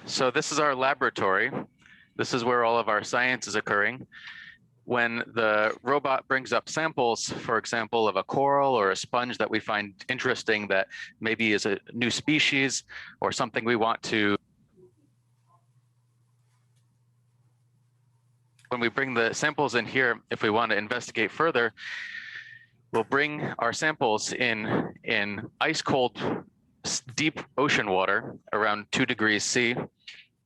So this is our laboratory. This is where all of our science is occurring. When the robot brings up samples, for example, of a coral or a sponge that we find interesting that maybe is a new species or something we want to, when we bring the samples in here, if we want to investigate further, we'll bring our samples in ice cold, deep ocean water around 2 degrees C,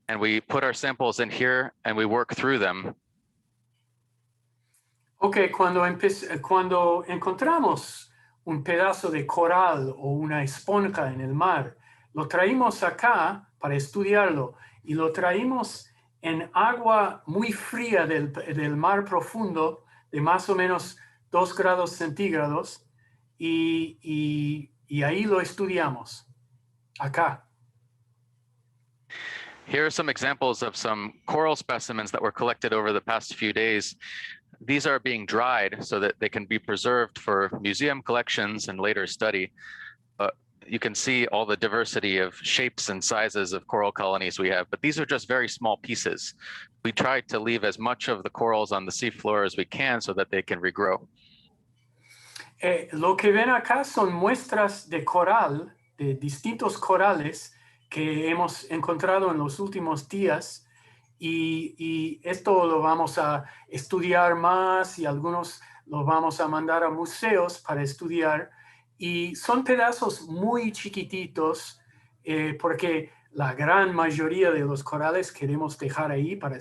and we put our samples in here and we work through them. Ok, cuando encontramos un pedazo de coral o una esponja en el mar, lo traemos acá para estudiarlo y lo traemos en agua muy fría del mar profundo de más o menos 2 grados centígrados y ahí lo estudiamos, acá. Here are some examples of some coral specimens that were collected over the past few days. These are being dried so that they can be preserved for museum collections and later study. You can see all the diversity of shapes and sizes of coral colonies we have, but these are just very small pieces. We try to leave as much of the corals on the seafloor as we can so that they can regrow. Lo que ven acá son muestras de coral, de distintos corales que hemos encontrado en los últimos días y esto lo vamos a estudiar más y algunos los vamos a mandar a museos para estudiar y son pedazos muy chiquititos porque la gran mayoría de los corales queremos dejar ahí para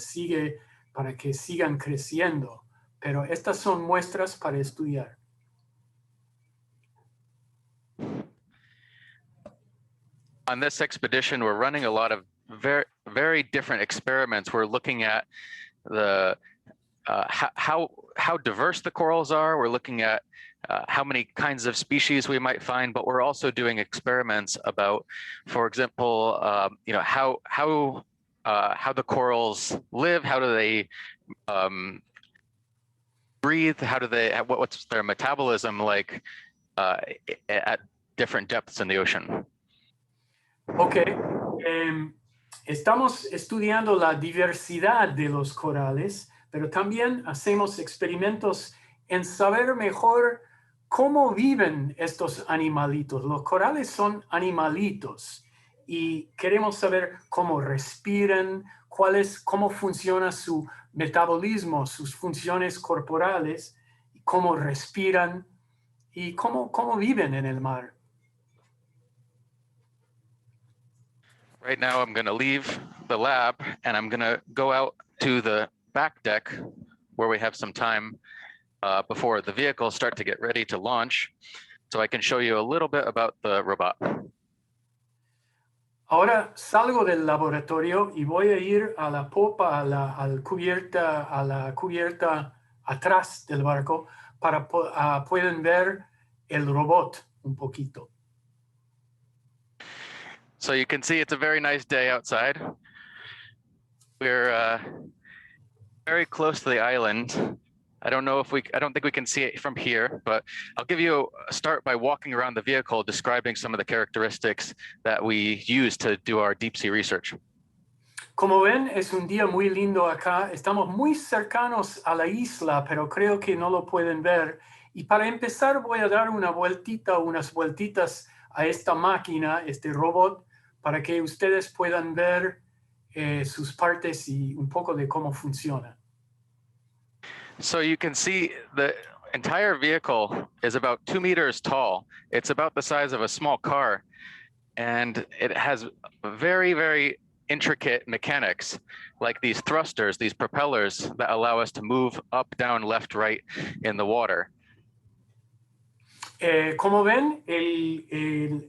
que sigan creciendo, pero estas son muestras para estudiar. On this expedition, we're running a lot of very different experiments. We're looking at the how diverse the corals are. We're looking at how many kinds of species we might find, but we're also doing experiments about, for example, how the corals live, how do they breathe, what's their metabolism like at different depths in the ocean. Ok, estamos estudiando la diversidad de los corales, pero también hacemos experimentos en saber mejor cómo viven estos animalitos. Los corales son animalitos y queremos saber cómo respiran, cómo funciona su metabolismo, sus funciones corporales, cómo respiran y cómo viven en el mar. Right now, I'm going to leave the lab and I'm going to go out to the back deck where we have some time before the vehicles start to get ready to launch, so I can show you a little bit about the robot. Ahora salgo del laboratorio y voy a ir a la popa, a la cubierta atrás del barco para pueden ver el robot un poquito. So you can see it's a very nice day outside. We're very close to the island. I don't think we can see it from here, but I'll give you a start by walking around the vehicle, describing some of the characteristics that we use to do our deep sea research. Como ven, es un día muy lindo acá. Estamos muy cercanos a la isla, pero creo que no lo pueden ver. Y para empezar voy a dar unas vueltitas a esta máquina, este robot, para que ustedes puedan ver sus partes y un poco de cómo funciona. So you can see the entire vehicle is about 2 meters tall. It's about the size of a small car, and it has very, very intricate mechanics, like these thrusters, these propellers that allow us to move up, down, left, right in the water. Como ven, el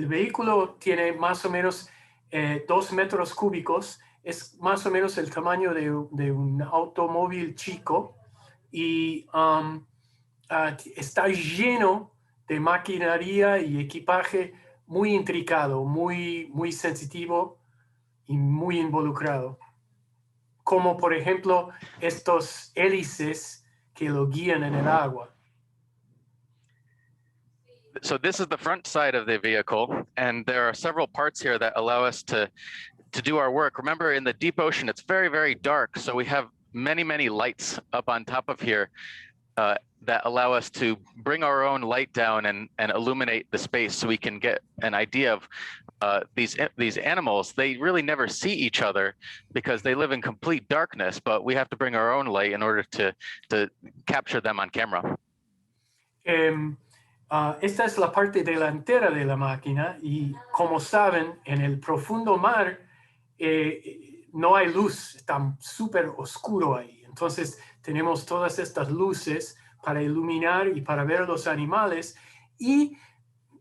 vehículo tiene más o menos 2 metros cúbicos, es más o menos el tamaño de un automóvil chico y está lleno de maquinaria y equipaje muy intricado, muy sensitivo y muy involucrado. Como por ejemplo estos hélices que lo guían en el agua. So this is the front side of the vehicle, and there are several parts here that allow us to do our work. Remember, in the deep ocean, it's very, very dark. So we have many, many lights up on top of here that allow us to bring our own light down and illuminate the space, so we can get an idea of these animals. They really never see each other because they live in complete darkness, but we have to bring our own light in order to capture them on camera. Esta es la parte delantera de la máquina y, como saben, en el profundo mar no hay luz, está súper oscuro ahí. Entonces tenemos todas estas luces para iluminar y para ver los animales, y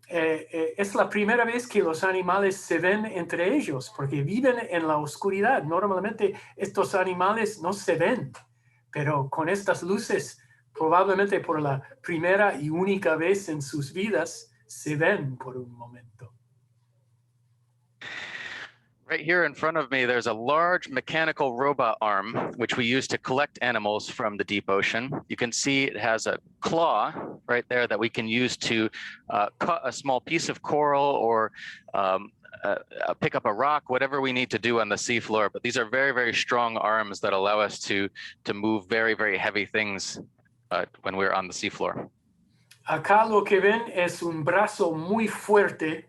es la primera vez que los animales se ven entre ellos, porque viven en la oscuridad. Normalmente estos animales no se ven, pero con estas luces, probablemente por la primera y única vez en sus vidas, se ven por un momento. Right here in front of me, there's a large mechanical robot arm, which we use to collect animals from the deep ocean. You can see it has a claw right there that we can use to cut a small piece of coral or pick up a rock, whatever we need to do on the seafloor. But these are very, very strong arms that allow us to move very, very heavy things when we're on the seafloor. Acá lo que ven es un brazo muy fuerte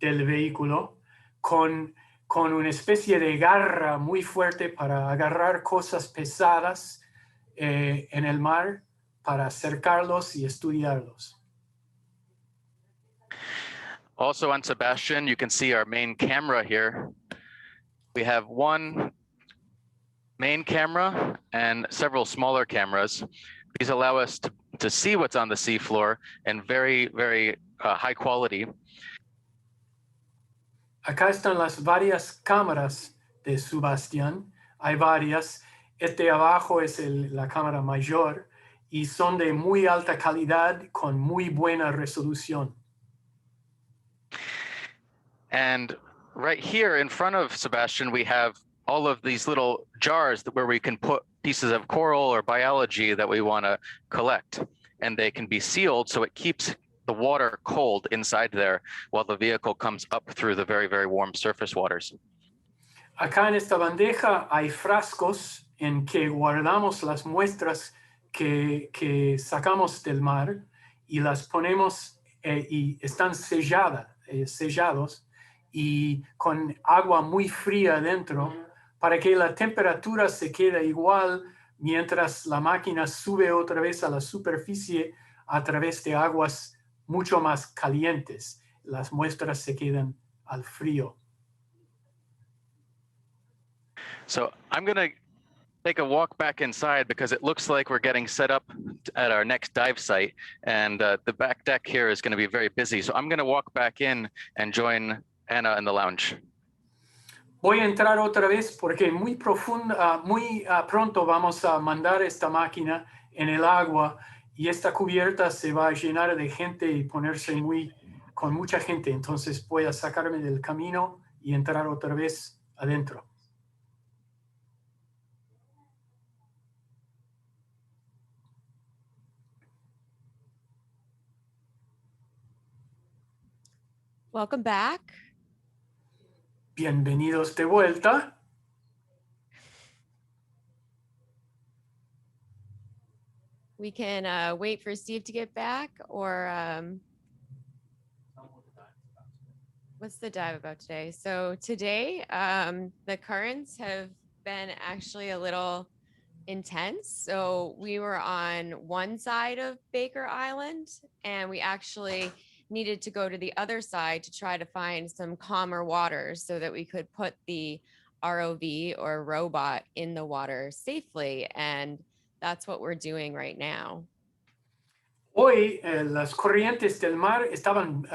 del vehículo con una especie de garra muy fuerte para agarrar cosas pesadas en el mar, para acercarlos y estudiarlos. Also on SuBastian, you can see our main camera here. We have one main camera and several smaller cameras. These allow us to see what's on the seafloor in very, very high quality. Acá están las varias cámaras de SuBastian. Hay varias. Este abajo es la cámara mayor y son de muy alta calidad con muy buena resolución. And right here in front of SuBastian, we have all of these little jars where we can put pieces of coral or biology that we want to collect, and they can be sealed so it keeps the water cold inside there while the vehicle comes up through the very, very warm surface waters. Acá en esta bandeja hay frascos en que guardamos las muestras que sacamos del mar y las ponemos y están sellados y con agua muy fría dentro, para que la temperatura se quede igual mientras la máquina sube otra vez a la superficie a través de aguas mucho más calientes. Las muestras se quedan al frío. So I'm going to take a walk back inside because it looks like we're getting set up at our next dive site, and the back deck here is going to be very busy. So I'm going to walk back in and join Anna in the lounge. Voy a entrar otra vez porque muy pronto vamos a mandar esta máquina en el agua y esta cubierta se va a llenar de gente y ponerse con mucha gente. Entonces voy a sacarme del camino y entrar otra vez adentro. Welcome back. Bienvenidos de vuelta. We can wait for Steve to get back, or what's the dive about today? So today, the currents have been actually a little intense. So we were on one side of Baker Island, and we actually needed to go to the other side to try to find some calmer waters so that we could put the ROV or robot in the water safely. And that's what we're doing right now. Hoy las corrientes del mar estaban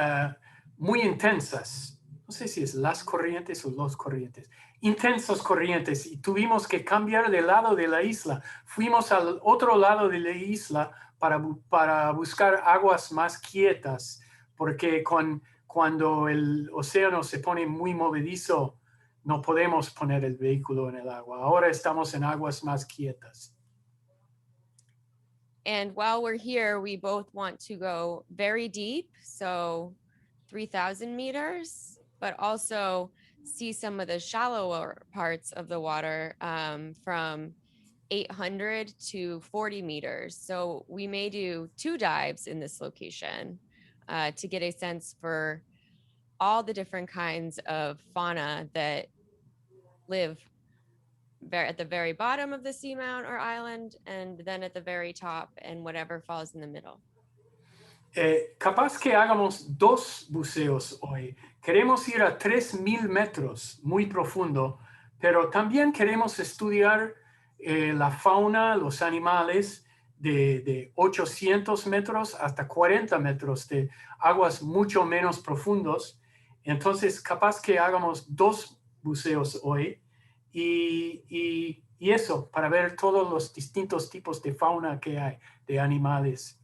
muy intensas. No sé si es las corrientes o los corrientes. Intensas corrientes, y tuvimos que cambiar de lado de la isla. Fuimos al otro lado de la isla para buscar aguas más quietas, porque cuando el océano se pone muy movedizo, no podemos poner el vehículo en el agua. Ahora estamos en aguas más quietas. And while we're here, we both want to go very deep, so 3,000 meters, but also see some of the shallower parts of the water from 800 to 40 meters. So we may do 2 dives in this location to get a sense for all the different kinds of fauna that live at the very bottom of the seamount or island, and then at the very top and whatever falls in the middle. Capaz que hagamos 2 buceos hoy. Queremos ir a 3,000 metros, muy profundo, pero también queremos estudiar la fauna, los animales de 800 metros hasta 40 metros de aguas mucho menos profundos. Entonces, capaz que hagamos 2 buceos hoy y eso, para ver todos los distintos tipos de fauna que hay, de animales.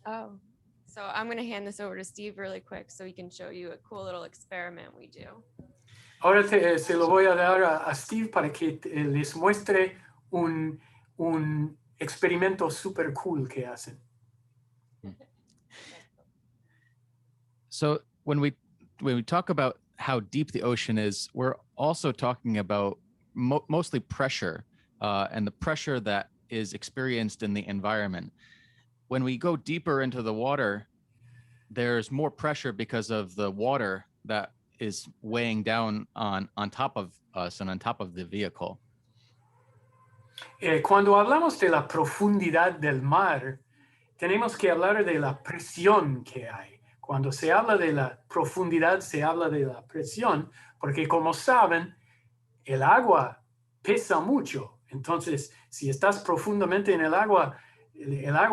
Oh, so I'm going to hand this over to Steve really quick so he can show you a cool little experiment we do. Ahora se lo voy a dar a Steve para que les muestre un experimento super cool que hacen. So when we talk about how deep the ocean is, we're also talking about mostly pressure and the pressure that is experienced in the environment. When we go deeper into the water, there's more pressure because of the water that is weighing down on top of us and on top of the vehicle. Cuando hablamos de la profundidad del mar, tenemos que hablar de la presión que hay. Cuando se habla de la profundidad, se habla de la presión, porque como saben, el agua pesa mucho. Entonces, si estás profundamente en el agua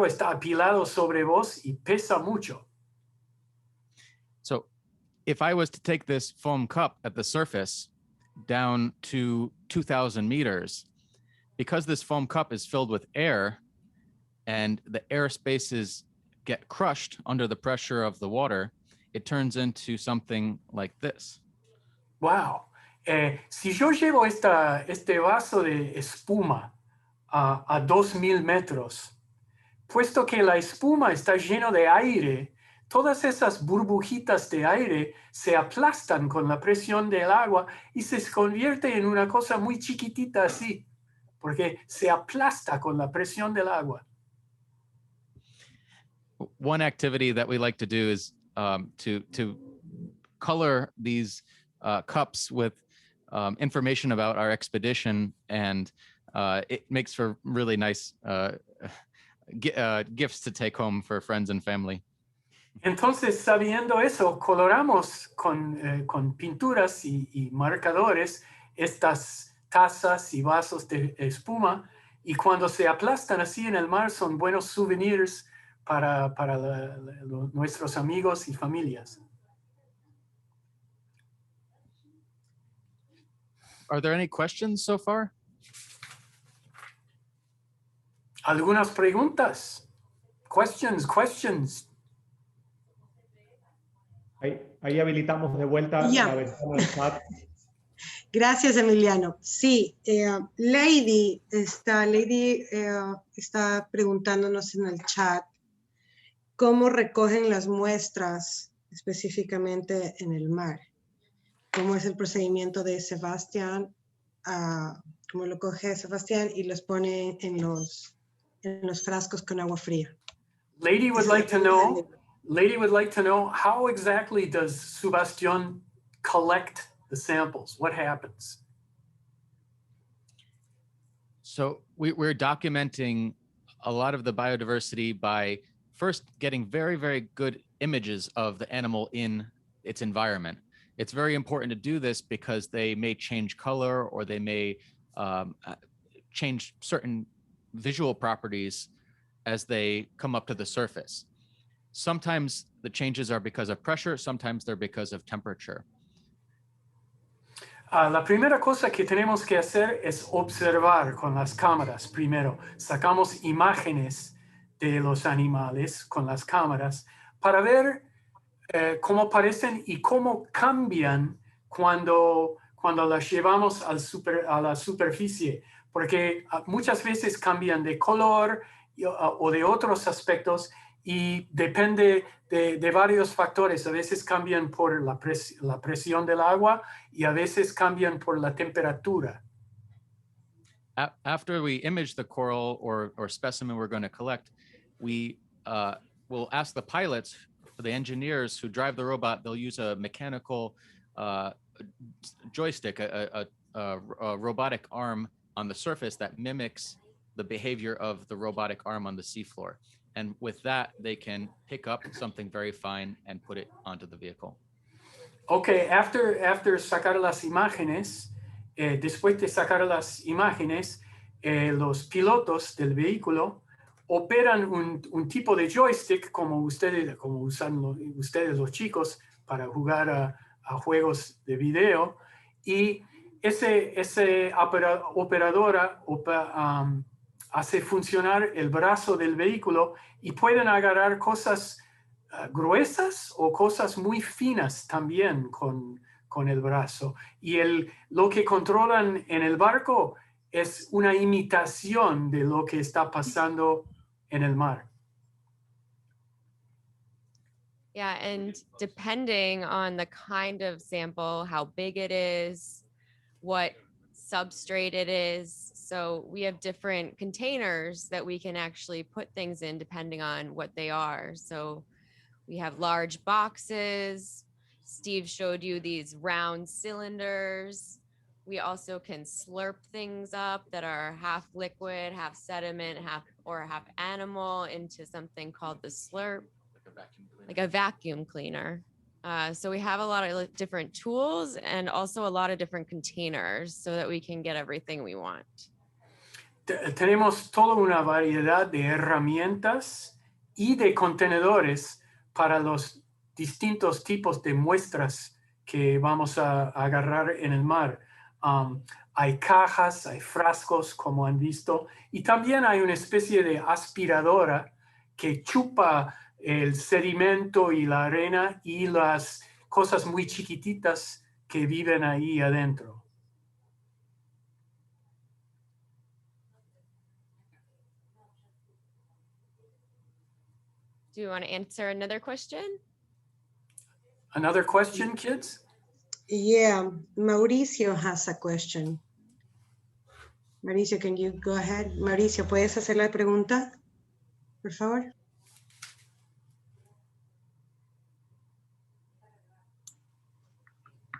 está apilado sobre vos y pesa mucho. So if I was to take this foam cup at the surface down to 2,000 meters, because this foam cup is filled with air and the air spaces get crushed under the pressure of the water, it turns into something like this. Wow. Si yo llevo este vaso de espuma a 2,000 metros, puesto que la espuma está lleno de aire, todas esas burbujitas de aire se aplastan con la presión del agua y se convierte en una cosa muy chiquitita así, porque se aplasta con la presión del agua. One activity that we like to do is to color these cups with information about our expedition, and it makes for really nice gifts to take home for friends and family. Entonces, sabiendo eso, coloramos con pinturas y marcadores estas tazas y vasos de espuma, y cuando se aplastan así en el mar son buenos souvenirs para nuestros amigos y familias. Are there any questions so far? ¿Algunas preguntas? Questions. Ahí habilitamos de vuelta la ventana del chat. Gracias, Emiliano. Sí, Lady está preguntándonos en el chat cómo recogen las muestras específicamente en el mar. ¿Cómo es el procedimiento de SuBastian? ¿Cómo lo coge SuBastian y los pone en los frascos con agua fría? Lady would like to know how exactly does SuBastian collect the samples? What happens? So we're documenting a lot of the biodiversity by first getting very, very good images of the animal in its environment. It's very important to do this because they may change color or they may change certain visual properties as they come up to the surface. Sometimes the changes are because of pressure, sometimes they're because of temperature. La primera cosa que tenemos que hacer es observar con las cámaras primero. Sacamos imágenes de los animales con las cámaras para ver cómo parecen y cómo cambian cuando las llevamos a la superficie, porque muchas veces cambian de color o de otros aspectos y depende de varios factores. A veces cambian por la presión del agua y a veces cambian por la temperatura. After we image the coral or specimen we're going to collect, we will ask the pilots, the engineers who drive the robot. They'll use a mechanical joystick, a robotic arm on the surface that mimics the behavior of the robotic arm on the seafloor. And with that, they can pick up something very fine and put it onto the vehicle. Okay, after sacar las imágenes, después de sacar las imágenes, los pilotos del vehículo operan un tipo de joystick como usan ustedes los chicos para jugar a juegos de video, y ese operadora hace funcionar el brazo del vehículo y pueden agarrar cosas gruesas o cosas muy finas también con el brazo. Y lo que controlan en el barco es una imitación de lo que está pasando en el mar. Yeah, and depending on the kind of sample, how big it is, what substrate it is. So we have different containers that we can actually put things in depending on what they are. So we have large boxes. Steve showed you these round cylinders. We also can slurp things up that are half liquid, half sediment, half animal into something called the slurp, like a vacuum cleaner. So we have a lot of different tools and also a lot of different containers so that we can get everything we want. Tenemos toda una variedad de herramientas y de contenedores para los distintos tipos de muestras que vamos a agarrar en el mar. Hay cajas, hay frascos, como han visto, y también hay una especie de aspiradora que chupa el sedimento y la arena y las cosas muy chiquititas que viven ahí adentro. Do you want to answer another question? Another question, kids? Yeah, Mauricio has a question. Mauricio, can you go ahead? Mauricio, ¿puedes hacer la pregunta, por favor?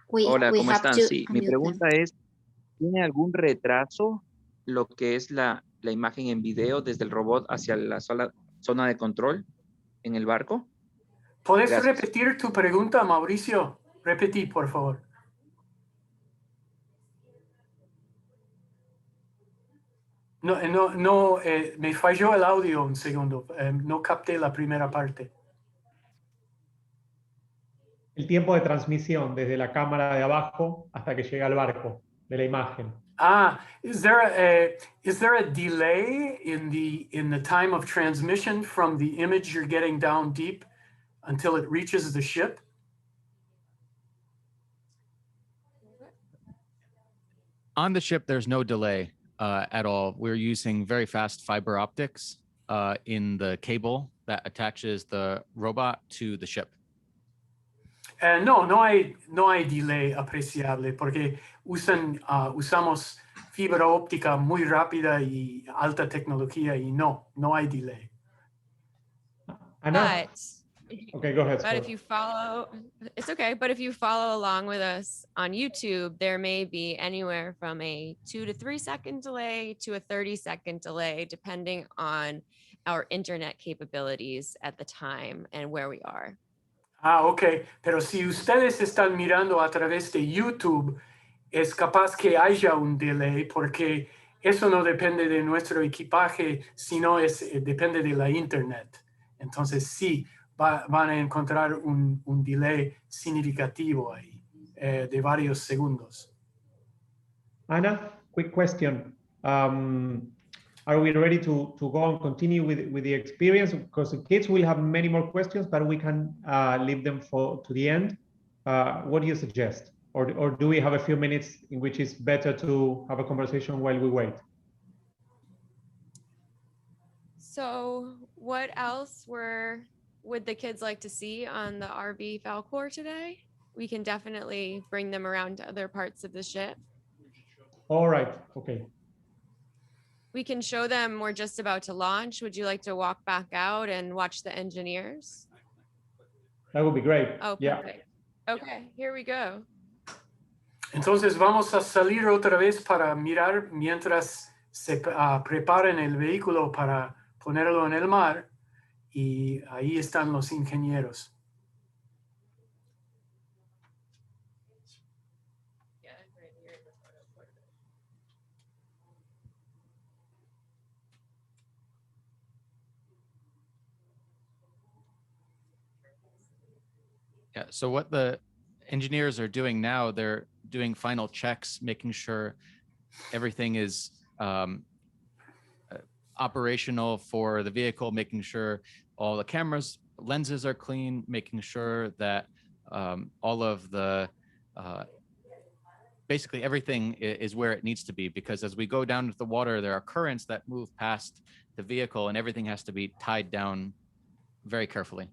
Hola, ¿cómo están? Sí, mi pregunta es, ¿tiene algún retraso lo que es la imagen en video desde el robot hacia la zona de control en el barco? ¿Puedes Gracias. repetir tu pregunta, Mauricio? Repetí, por favor. No, me falló el audio un segundo. No capté la primera parte. El tiempo de transmisión desde la cámara de abajo hasta que llega al barco de la imagen. Is there a delay in the time of transmission from the image you're getting down deep until it reaches the ship? On the ship, there's no delay at all. We're using very fast fiber optics in the cable that attaches the robot to the ship. No hay delay apreciable porque usamos fibra óptica muy rápida y alta tecnología y no hay delay. Ana? Okay, go ahead. But if you follow, it's okay. But if you follow along with us on YouTube, there may be anywhere from a 2 to 3 second delay to a 30-second delay, depending on our internet capabilities at the time and where we are. Ok. Pero si ustedes están mirando a través de YouTube, es capaz que haya un delay porque eso no depende de nuestro equipaje, sino depende de la internet. Entonces sí, van a encontrar un delay significativo ahí, de varios segundos. Anna, quick question. Are we ready to go and continue with the experience? Because the kids will have many more questions, but we can leave them to the end. What do you suggest? or do we have a few minutes in which it's better to have a conversation while we wait? So what else would the kids like to see on the RV Falcor today? We can definitely bring them around to other parts of the ship. All right, okay. We can show them we're just about to launch. Would you like to walk back out and watch the engineers? That would be great. Oh, Yeah. perfect. Okay, here we go. Entonces vamos a salir otra vez para mirar mientras se preparen el vehículo para ponerlo en el mar, y ahí están los ingenieros. Yeah, so what the engineers are doing now, they're doing final checks, making sure everything is operational for the vehicle, making sure all the cameras, lenses are clean, making sure that all of the, basically everything is where it needs to be, because as we go down into the water, there are currents that move past the vehicle and everything has to be tied down very carefully.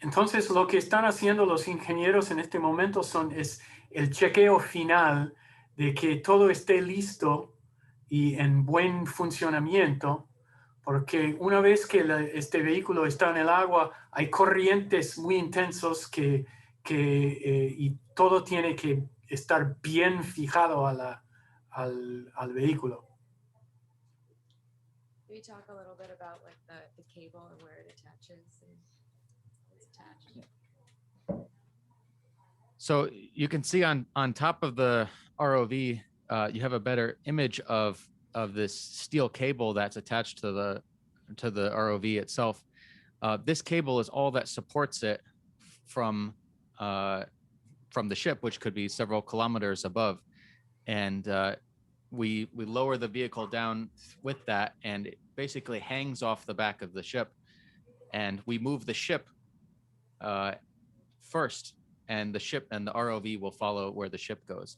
Entonces, lo que están haciendo los ingenieros en este momento es el chequeo final de que todo esté listo y en buen funcionamiento, porque una vez que este vehículo está en el agua, hay corrientes muy intensos y todo tiene que estar bien fijado al vehículo. Can we talk a little bit about like the cable and where it attaches? So you can see on top of the ROV, you have a better image of this steel cable that's attached to the ROV itself. This cable is all that supports it from the ship, which could be several kilometers above. And we lower the vehicle down with that, and it basically hangs off the back of the ship. And we move the ship first, and the ship and the ROV will follow where the ship goes.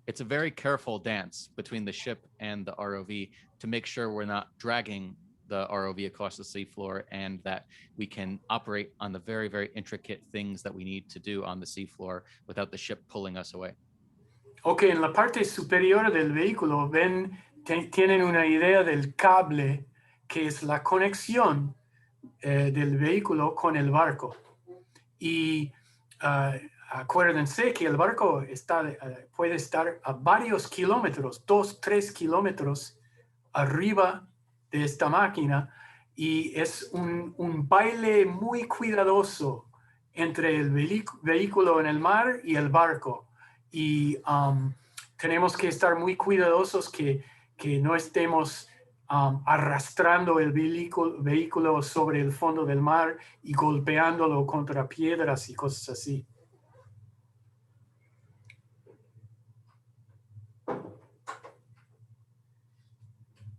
It's a very careful dance between the ship and the ROV to make sure we're not dragging the ROV across the seafloor, and that we can operate on the very, very intricate things that we need to do on the seafloor without the ship pulling us away. Ok, en la parte superior del vehículo tienen una idea del cable, que es la conexión del vehículo con el barco. Y acuérdense que el barco puede estar a varios kilómetros, 2-3 kilómetros arriba de esta máquina, y es un baile muy cuidadoso entre el vehículo en el mar y el barco. Y tenemos que estar muy cuidadosos que no estemos arrastrando el vehículo sobre el fondo del mar y golpeándolo contra piedras y cosas así.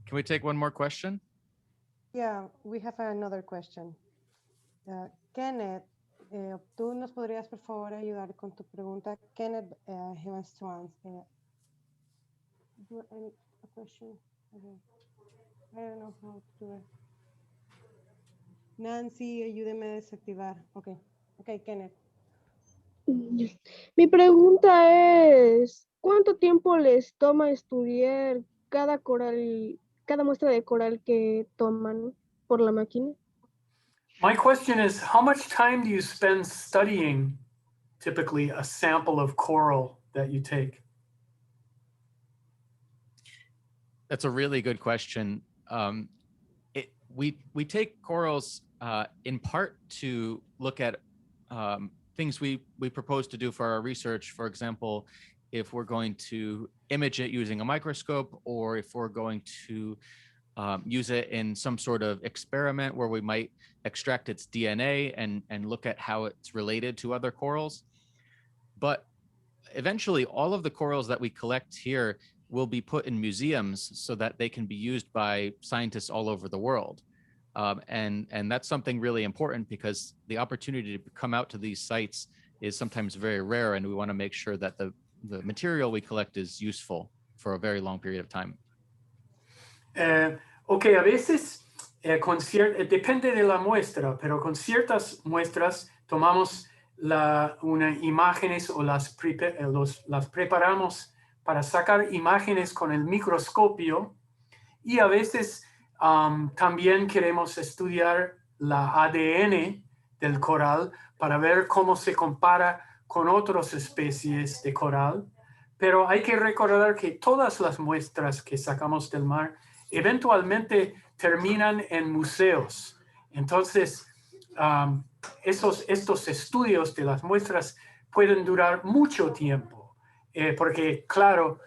Can we take one more question? Yeah, we have another question. Kenneth, ¿tú nos podrías por favor ayudar con tu pregunta? Kenneth, he wants to answer. A question? Okay. I don't know how to do it. Nancy, ayúdeme a desactivar. Okay. Okay, Kenneth. Mi pregunta es, ¿cuánto tiempo les toma estudiar cada muestra de coral que toman por la máquina? My question is, how much time do you spend studying typically a sample of coral that you take? That's a really good question. We take corals in part to look at things we propose to do for our research. For example, if we're going to image it using a microscope, or if we're going to use it in some sort of experiment where we might extract its DNA and look at how it's related to other corals. But eventually, all of the corals that we collect here will be put in museums so that they can be used by scientists all over the world. And that's something really important, because the opportunity to come out to these sites is sometimes very rare, and we want to make sure that the material we collect is useful for a very long period of time. Ok, a veces depende de la muestra, pero con ciertas muestras tomamos unas imágenes o las preparamos para sacar imágenes con el microscopio, y a veces también queremos estudiar la ADN del coral para ver cómo se compara con otras especies de coral. Pero hay que recordar que todas las muestras que sacamos del mar eventualmente terminan en museos. Entonces, estos estudios de las muestras pueden durar mucho tiempo, porque, claro,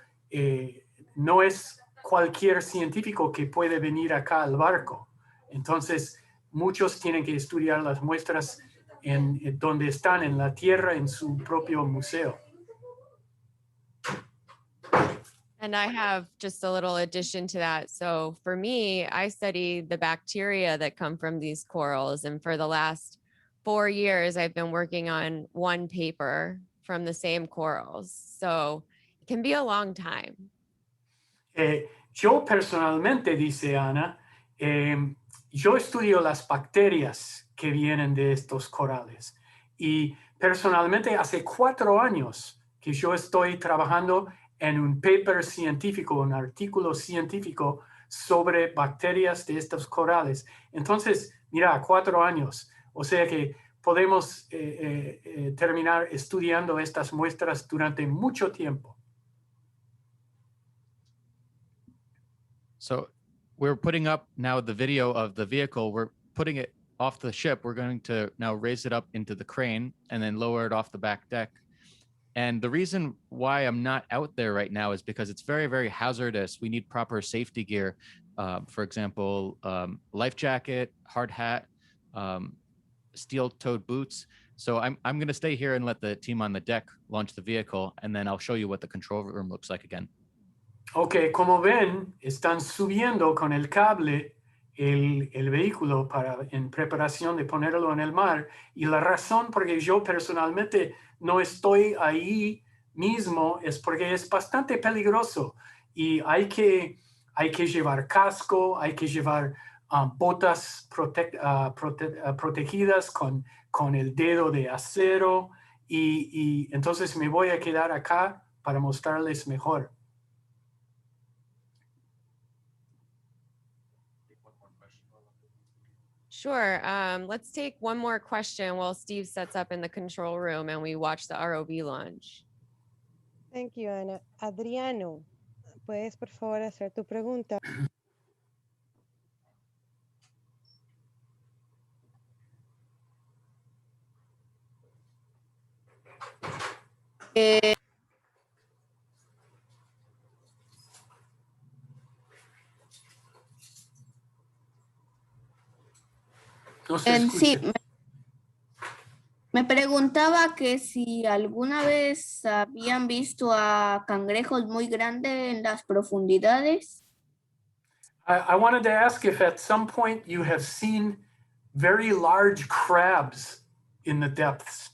no es cualquier científico que puede venir acá al barco. Entonces, muchos tienen que estudiar las muestras donde están, en la tierra, en su propio museo. And I have just a little addition to that. So for me, I study the bacteria that come from these corals. And for the last 4 years, I've been working on one paper from the same corals. So it can be a long time. Yo personalmente, dice Ana, yo estudio las bacterias que vienen de estos corales. Y personalmente hace 4 años que yo estoy trabajando en un paper científico, un artículo científico sobre bacterias de estos corales. Entonces, mira, 4 años. O sea que podemos terminar estudiando estas muestras durante mucho tiempo. So we're putting up now the video of the vehicle. We're putting it off the ship. We're going to now raise it up into the crane and then lower it off the back deck. And the reason why I'm not out there right now is because it's very, very hazardous. We need proper safety gear. For example, life jacket, hard hat, steel-toed boots. So I'm going to stay here and let the team on the deck launch the vehicle, and then I'll show you what the control room looks like again. Ok, como ven, están subiendo con el cable el vehículo en preparación de ponerlo en el mar. Y la razón por que yo personalmente no estoy ahí mismo es porque es bastante peligroso. Y hay que llevar casco, hay que llevar botas protegidas con el dedo de acero. Y entonces me voy a quedar acá para mostrarles mejor. Sure. Let's take one more question while Steve sets up in the control room and we watch the ROV launch. Thank you, Ana. Adriano, ¿puedes por favor hacer tu pregunta? Sí, me preguntaba que si alguna vez habían visto a cangrejos muy grandes en las profundidades. I wanted to ask if at some point you have seen very large crabs in the depths.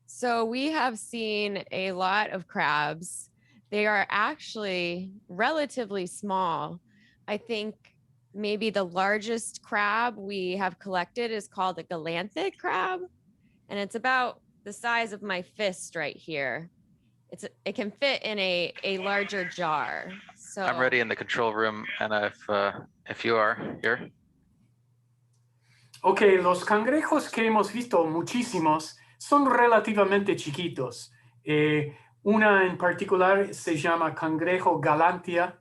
So we have seen a lot of crabs. They are actually relatively small. I think maybe the largest crab we have collected is called a galanthic crab. And it's about the size of my fist right here. It can fit in a larger jar. So I'm ready in the control room, and if you are here. Ok, los cangrejos que hemos visto muchísimos son relativamente chiquitos. Una en particular se llama cangrejo galantia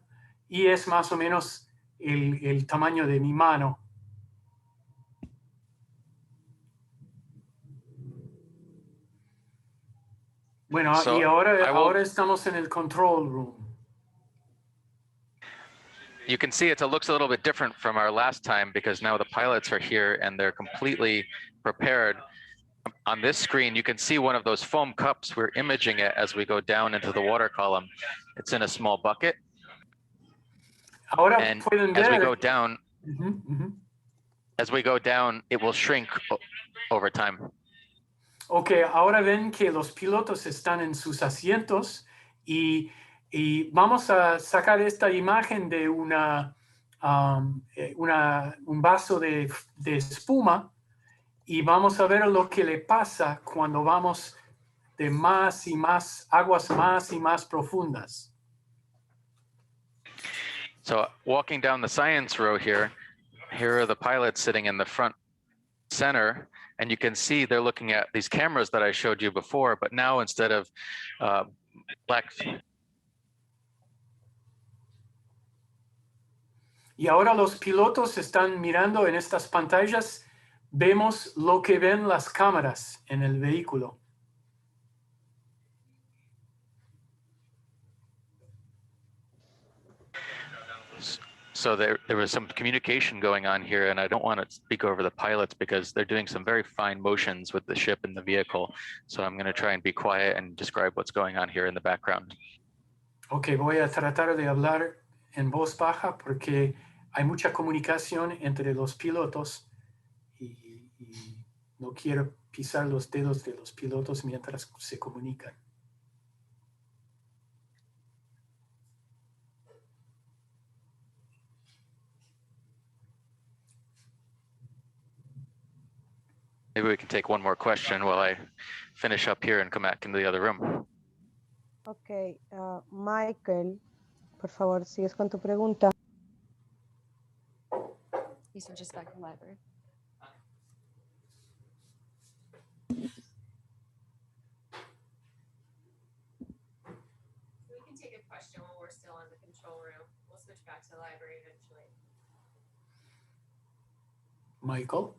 y es más o menos el tamaño de mi mano. Bueno, y ahora estamos en el control room. You can see it looks a little bit different from our last time because now the pilots are here and they're completely prepared. On this screen, you can see one of those foam cups. We're imaging it as we go down into the water column. It's in a small bucket. Ahora And pueden ver, as we go down, as we go down, it will shrink over time. Ok, ahora ven que los pilotos están en sus asientos y vamos a sacar esta imagen de un vaso de espuma y vamos a ver lo que le pasa cuando vamos de más y más, aguas más y más profundas. So walking down the science row here are the pilots sitting in the front center, and you can see they're looking at these cameras that I showed you before, but now instead of black. Y ahora los pilotos están mirando en estas pantallas, vemos lo que ven las cámaras en el vehículo. So there was some communication going on here, and I don't want to speak over the pilots because they're doing some very fine motions with the ship and the vehicle. So I'm going to try and be quiet and describe what's going on here in the background. Ok, voy a tratar de hablar en voz baja porque hay mucha comunicación entre los pilotos y no quiero pisar los dedos de los pilotos mientras se comunican. Maybe we can take one more question while I finish up here and come back into the other room. Ok, Michael, por favor, sigues con tu pregunta. He switches back to library. We can take a question while we're still in the control room. We'll switch back to the library eventually. Michael?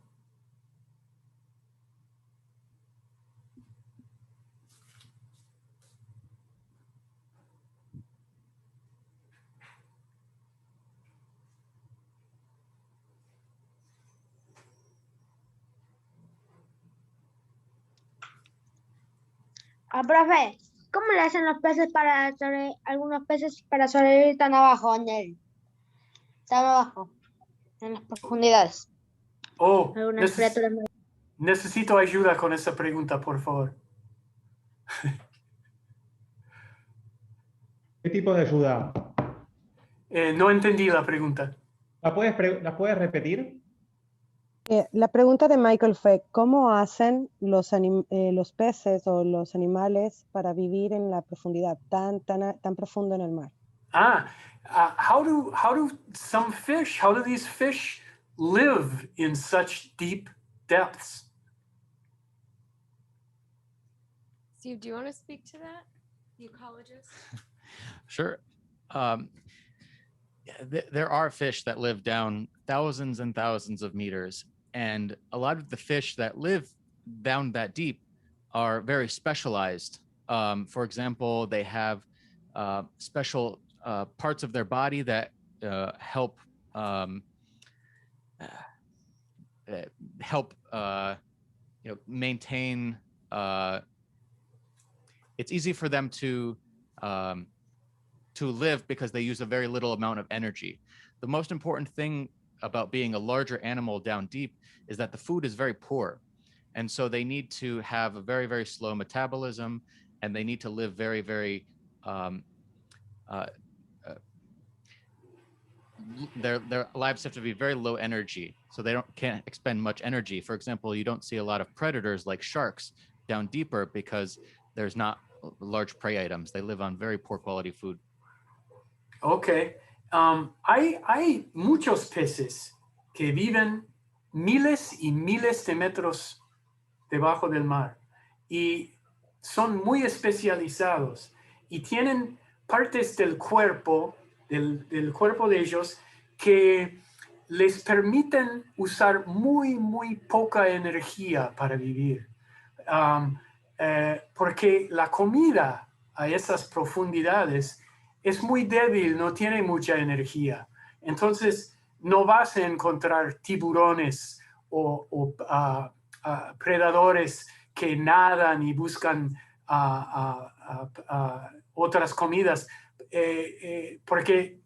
Profe, ¿cómo le hacen los peces algunos peces para sobrevivir tan abajo tan abajo, en las profundidades? Oh, Algunas criaturas. necesito ayuda con esa pregunta, por favor. ¿Qué tipo de ayuda? No entendí la pregunta. ¿La puedes repetir? La pregunta de Michael fue, ¿cómo hacen los peces o los animales para vivir en la profundidad tan profundo en el mar? How do these fish live in such deep depths? Steve, do you want to speak to that, the ecologist? Sure. There are fish that live down thousands and thousands of meters, and a lot of the fish that live down that deep are very specialized. For example, they have special parts of their body that help maintain. It's easy for them to live because they use a very little amount of energy. The most important thing about being a larger animal down deep is that the food is very poor. And so they need to have a very, very slow metabolism, and they need to live very, very, their lives have to be very low energy. So they can't expend much energy. For example, you don't see a lot of predators like sharks down deeper because there's not large prey items. They live on very poor quality food. Okay. Hay muchos peces que viven miles y miles de metros debajo del mar y son muy especializados y tienen partes del cuerpo de ellos que les permiten usar muy poca energía para vivir. Porque la comida a esas profundidades es muy débil, no tiene mucha energía. Entonces, no vas a encontrar tiburones o predadores que nadan y buscan otras comidas, porque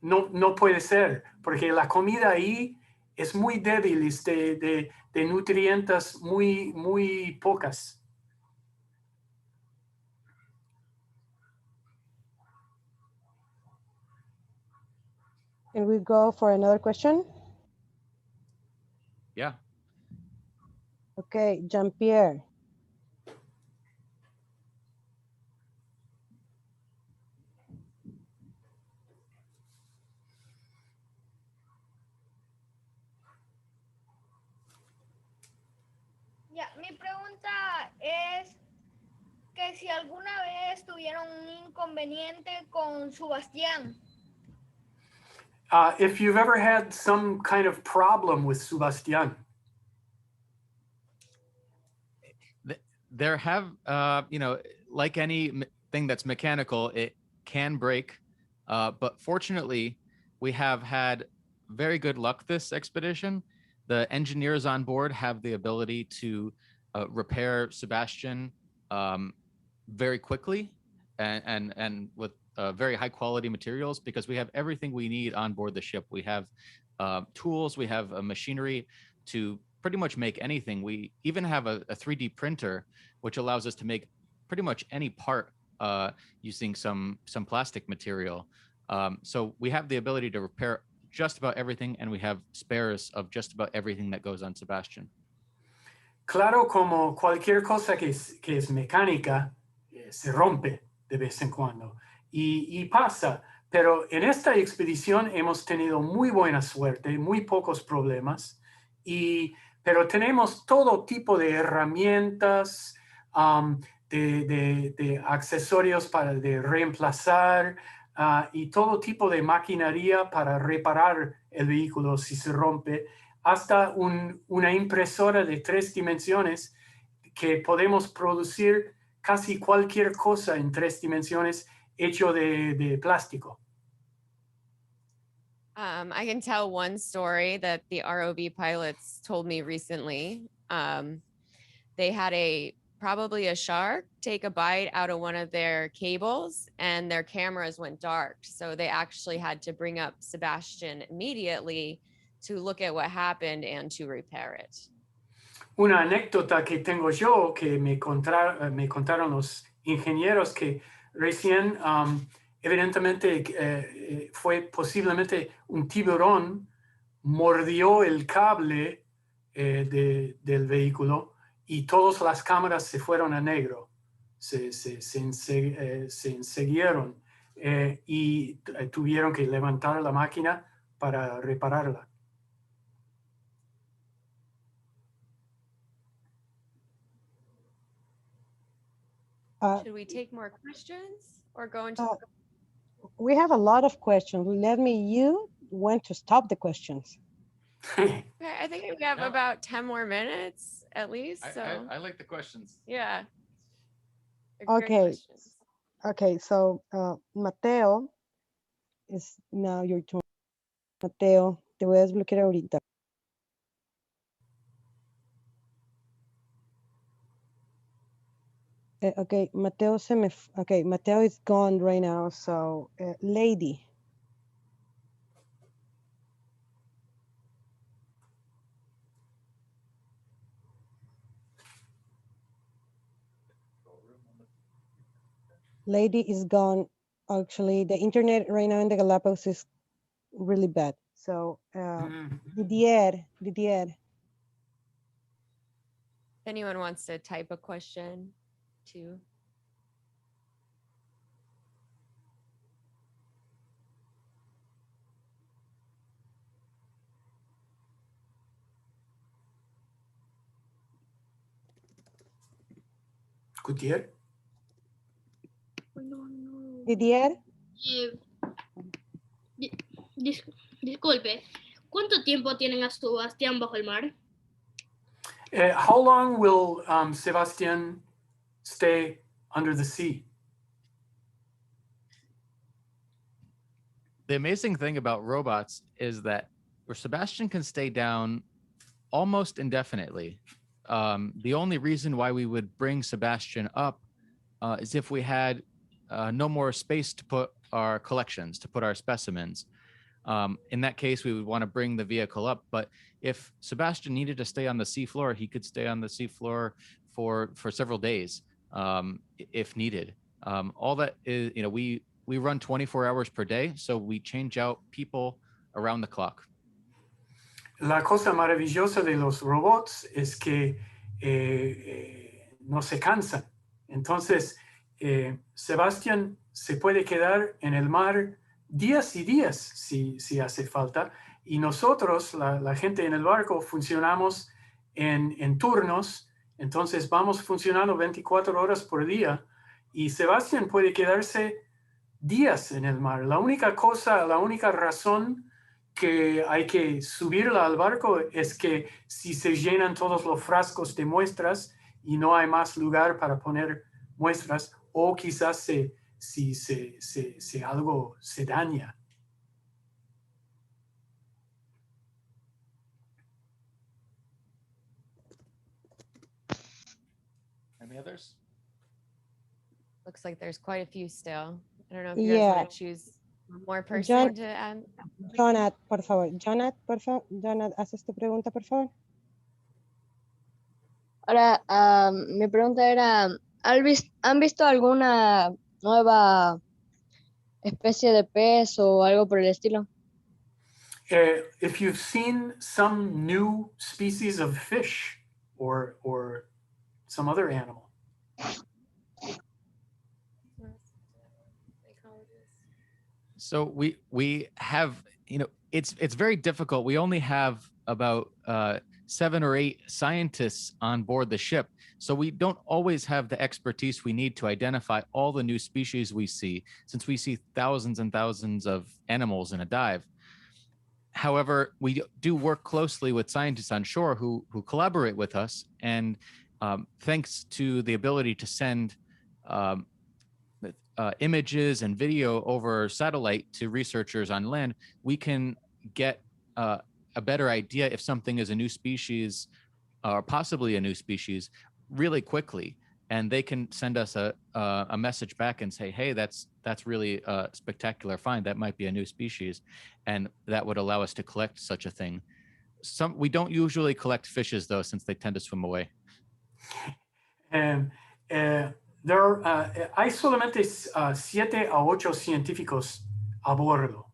no puede ser, porque la comida ahí es muy débil, es de nutrientes muy pocas. Can we go for another question? Yeah. Okay, Jean-Pierre. Ya, mi pregunta es que si alguna vez tuvieron un inconveniente con SuBastian. If you've ever had some kind of problem with SuBastian. There have, like anything that's mechanical, it can break. But fortunately, we have had very good luck this expedition. The engineers on board have the ability to repair SuBastian very quickly and with very high quality materials, because we have everything we need on board the ship. We have tools, we have machinery to pretty much make anything. We even have a 3D printer, which allows us to make pretty much any part using some plastic material. So we have the ability to repair just about everything, and we have spares of just about everything that goes on SuBastian. Claro, como cualquier cosa que es mecánica, se rompe de vez en cuando y pasa, pero en esta expedición hemos tenido muy buena suerte, muy pocos problemas, pero tenemos todo tipo de herramientas, de accesorios para reemplazar y todo tipo de maquinaria para reparar el vehículo si se rompe, hasta una impresora de 3 dimensiones que podemos producir casi cualquier cosa en 3 dimensiones hecho de plástico. I can tell one story that the ROV pilots told me recently. They had probably a shark take a bite out of one of their cables and their cameras went dark. So they actually had to bring up SuBastian immediately to look at what happened and to repair it. Una anécdota que tengo yo, que me contaron los ingenieros, que recién evidentemente fue posiblemente un tiburón, mordió el cable del vehículo y todas las cámaras se fueron a negro, se enseguieron y tuvieron que levantar la máquina para repararla. Should we take more questions or go into? We have a lot of questions. You want to stop the questions. Okay, I think we have about 10 more minutes at least. So I like the questions. Yeah. Okay. Okay, so Mateo, is now your turn. Mateo, te voy a desbloquear ahorita. Okay, Mateo Mateo is gone right now, so Lady. Lady is gone. Actually, the internet right now in the Galapagos is really bad. So Didier. If anyone wants to type a question too. Gutiérrez. Didier. Disculpe, ¿cuánto tiempo tienen a SuBastian bajo el mar? How long will SuBastian stay under the sea? The amazing thing about robots is that SuBastian can stay down almost indefinitely. The only reason why we would bring SuBastian up is if we had no more space to put our collections, to put our specimens. In that case, we would want to bring the vehicle up. But if SuBastian needed to stay on the seafloor, he could stay on the seafloor for several days if needed. All that is, we run 24 hours per day, so we change out people around the clock. La cosa maravillosa de los robots es que no se cansan. Entonces, SuBastian se puede quedar en el mar días y días si hace falta. Y nosotros, la gente en el barco, funcionamos en turnos. Entonces, vamos funcionando 24 horas por día. Y SuBastian puede quedarse días en el mar. La única razón que hay que subirla al barco es que si se llenan todos los frascos de muestras y no hay más lugar para poner muestras, o quizás si algo se daña. Any others? Looks like there's quite a few still. I don't know if you guys want to choose more person to add. Jonat, por favor. Jonat, ¿haces tu pregunta, por favor? Ahora, mi pregunta era, ¿han visto alguna nueva especie de pez o algo por el estilo? If you've seen some new species of fish or some other animal. So we have, it's very difficult. We only have about 7 or 8 scientists on board the ship. So we don't always have the expertise we need to identify all the new species we see, since we see thousands and thousands of animals in a dive. However, we do work closely with scientists on shore who collaborate with us. And thanks to the ability to send images and video over satellite to researchers on land, we can get a better idea if something is a new species or possibly a new species really quickly. And they can send us a message back and say, hey, that's really a spectacular find. That might be a new species. And that would allow us to collect such a thing. We don't usually collect fishes, though, since they tend to swim away. Hay solamente 7 a 8 científicos a bordo.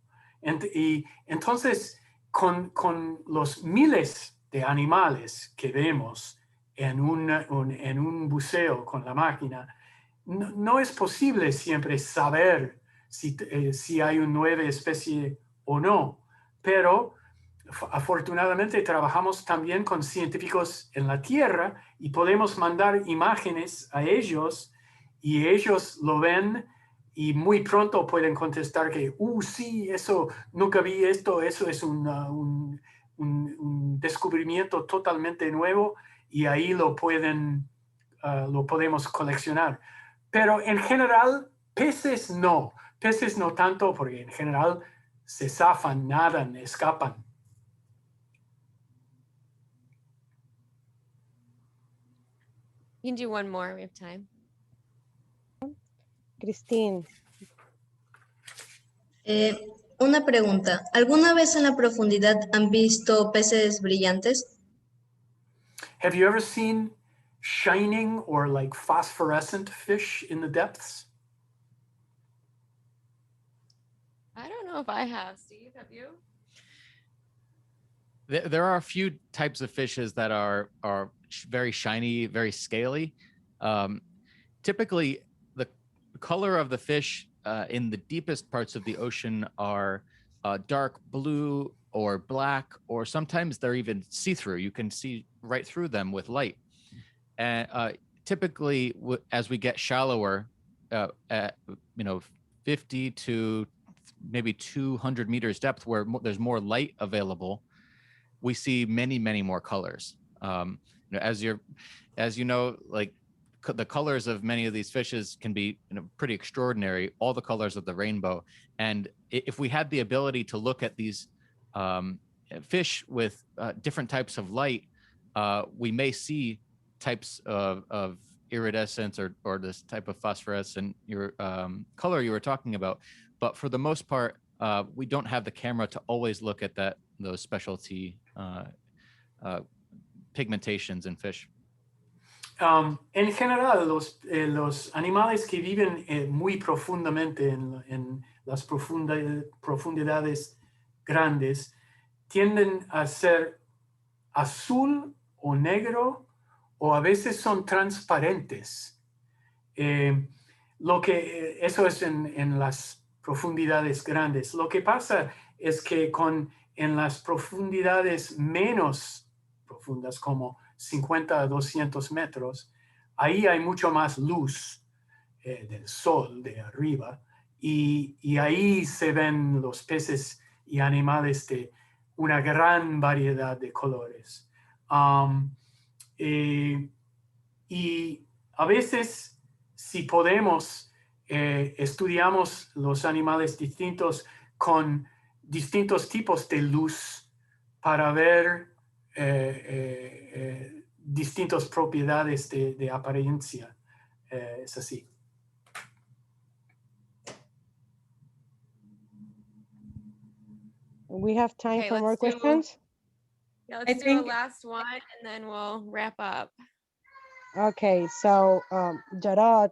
Y entonces, con los miles de animales que vemos en un buceo con la máquina, no es posible siempre saber si hay una nueva especie o no. Pero afortunadamente trabajamos también con científicos en la Tierra y podemos mandar imágenes a ellos y ellos lo ven y muy pronto pueden contestar que, sí, eso, nunca vi esto, eso es un descubrimiento totalmente nuevo y ahí lo podemos coleccionar. Pero en general, peces no tanto, porque en general se zafan, nadan, escapan. You can do one more, we have time. Christine. Una pregunta. ¿Alguna vez en la profundidad han visto peces brillantes? Have you ever seen shining or like phosphorescent fish in the depths? I don't know if I have. Steve, have you? There are a few types of fishes that are very shiny, very scaly. Typically, the color of the fish in the deepest parts of the ocean are dark blue or black, or sometimes they're even see-through. You can see right through them with light. And typically, as we get shallower, at 50 to maybe 200 meters depth, where there's more light available, we see many, many more colors. As you know, like the colors of many of these fishes can be pretty extraordinary, all the colors of the rainbow. And if we had the ability to look at these fish with different types of light, we may see types of iridescence or this type of phosphorescent color you were talking about. But for the most part, we don't have the camera to always look at those specialty pigmentations in fish. En general, los animales que viven muy profundamente en las profundidades grandes tienden a ser azul o negro, o a veces son transparentes. Eso es en las profundidades grandes. Lo que pasa es que en las profundidades menos profundas, como 50 a 200 metros, ahí hay mucho más luz del sol de arriba, y ahí se ven los peces y animales de una gran variedad de colores. Y a veces, si podemos, estudiamos los animales distintos con distintos tipos de luz para ver distintas propiedades de apariencia. Es así. We have time Okay, for more let's do- questions. Yeah, let's do a last one and then we'll wrap up. Okay, so Jarod.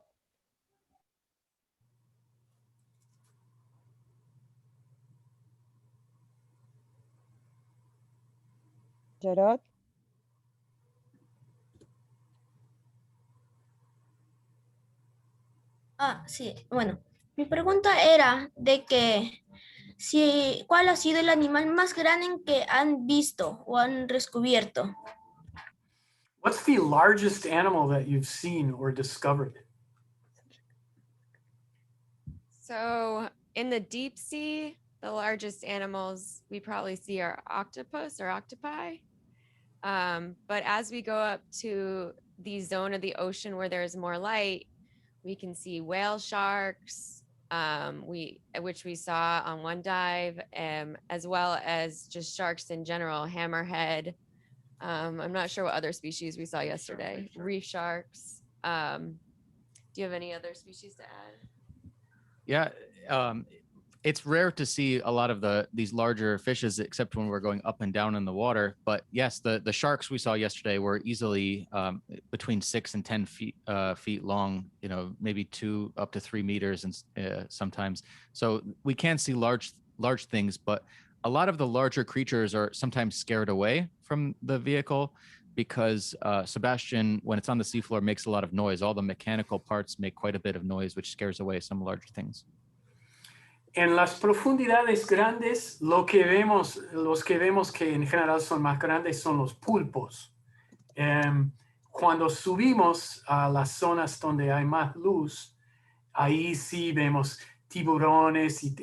Jarod. Sí, bueno, mi pregunta era de que ¿cuál ha sido el animal más grande que han visto o han descubierto? What's the largest animal that you've seen or discovered? So in the deep sea, the largest animals we probably see are octopus or octopi. But as we go up to the zone of the ocean where there's more light, we can see whale sharks, which we saw on one dive, as well as just sharks in general, hammerhead. I'm not sure what other species we saw yesterday. Reef sharks. Do you have any other species to add? Yeah, it's rare to see a lot of these larger fishes, except when we're going up and down in the water. But yes, the sharks we saw yesterday were easily between 6 and 10 feet long. You know, maybe 2 up to 3 meters, and sometimes. So we can see large things, but a lot of the larger creatures are sometimes scared away from the vehicle because SuBastian, when it's on the seafloor, makes a lot of noise. All the mechanical parts make quite a bit of noise, which scares away some larger things. En las profundidades grandes, los que vemos que en general son más grandes son los pulpos. Cuando subimos a las zonas donde hay más luz, ahí sí vemos tiburones y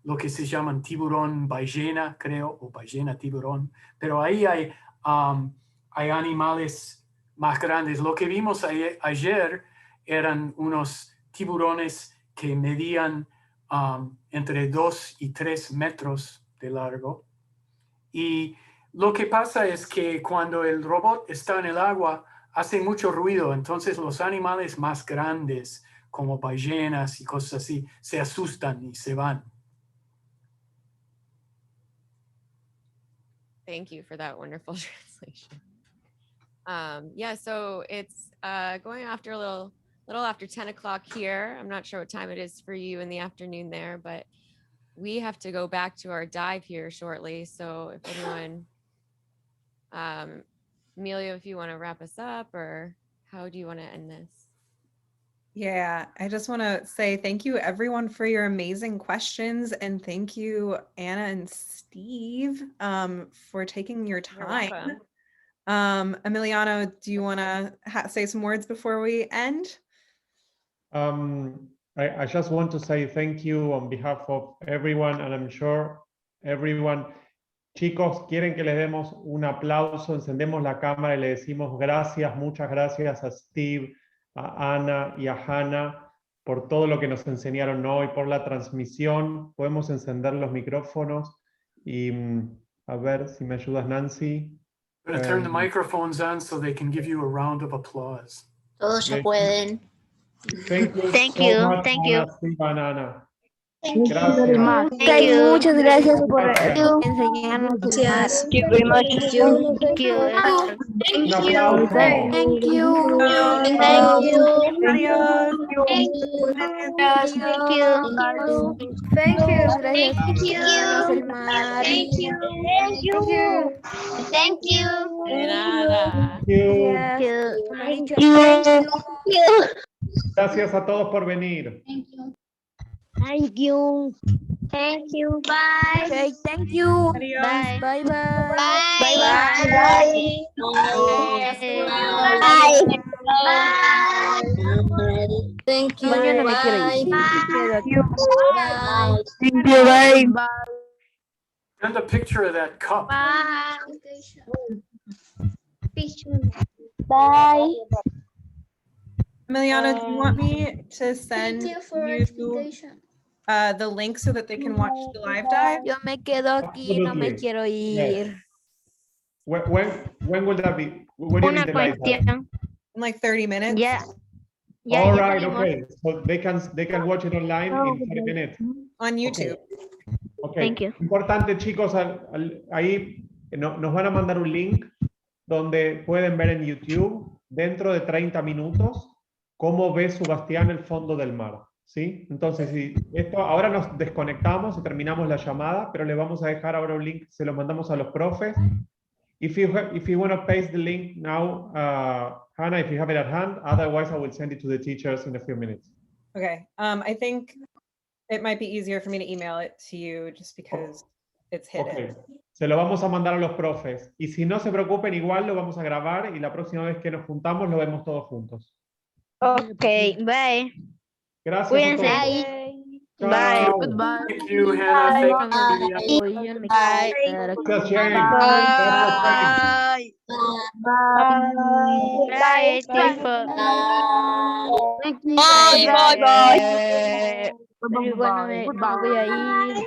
lo que se llaman tiburón ballena, creo, o ballena tiburón. Pero ahí hay animales más grandes. Lo que vimos ayer eran unos tiburones que medían entre 2 y 3 metros de largo. Y lo que pasa es que cuando el robot está en el agua, hace mucho ruido. Entonces los animales más grandes, como ballenas y cosas así, se asustan y se van. Thank you for that wonderful translation. Yeah, so it's going after a little after 10 o'clock here. I'm not sure what time it is for you in the afternoon there, but we have to go back to our dive here shortly. So if anyone, Emilio, if you want to wrap us up, or how do you want to end this? Yeah, I just want to say thank you everyone for your amazing questions, and thank you Anna and Steve for taking your time. Emiliano, do you want to say some words before we end? I just want to say thank you on behalf of everyone, and I'm sure everyone. Chicos, quieren que les demos un aplauso, encendemos la cámara y le decimos gracias, muchas gracias a Steve, a Ana y a Hannah por todo lo que nos enseñaron hoy, por la transmisión. Podemos encender los micrófonos y a ver si me ayudas, Nancy. I'm going to turn the microphones on so they can give you a round of applause. Todos se pueden. Thank you. Thank so you. much, Thank Hannah, you. Steve, and Ana. Gracias. Muchas gracias por Gracias. enseñarnos el mar. Gracias. Thank you very much. Thank you. Un aplauso. Thank you. Thank you. Adiós. Thank you. Thank you. Gracias por enseñarnos el mar. Thank you. Thank you. De nada. Thank you. Gracias. Gracias a todos por venir. Thank you. Thank you. Bye. Okay, thank you. Adiós. Bye bye. Bye. Bye bye. Thank you. Mañana me quiero ir. Bye. Me quedo aquí. Send a picture of that cup. Bye. Bye. Emiliano, do you want me to send Thank you for you explanation. the link so that they can watch the live dive? Yo me quedo aquí, no me Absolutely. quiero Yes. ir. When will that be? When do you Una need the live dive? cuestión. In like 30 minutes? Ya. All ya right, salimos. okay. So they can watch it online in 30 minutes. On YouTube. Okay. Thank you. Importante, chicos, ahí nos van a mandar un link donde pueden ver en YouTube dentro de 30 minutos cómo ve SuBastian el fondo del mar. ¿Sí? Entonces, ahora nos desconectamos y terminamos la llamada, pero le vamos a dejar ahora un link, se lo mandamos a los profes. If you want to paste the link now, Hannah, if you have it at hand, otherwise I will send it to the teachers in a few minutes. Okay. I think it might be easier for me to email it to you just because it's hidden. Okay. Se lo vamos a mandar a los profes. Y si no se preocupen, igual lo vamos a grabar y la próxima vez que nos juntamos lo vemos todos juntos. Ok, bye. Gracias Cuídense. a todos. Bye. Chao. Thank you, Hannah. Thank you. Yo me Bye. quedo aquí. Gracias, Shane. Bye. Bye. Bye, bueno, me voy a ir.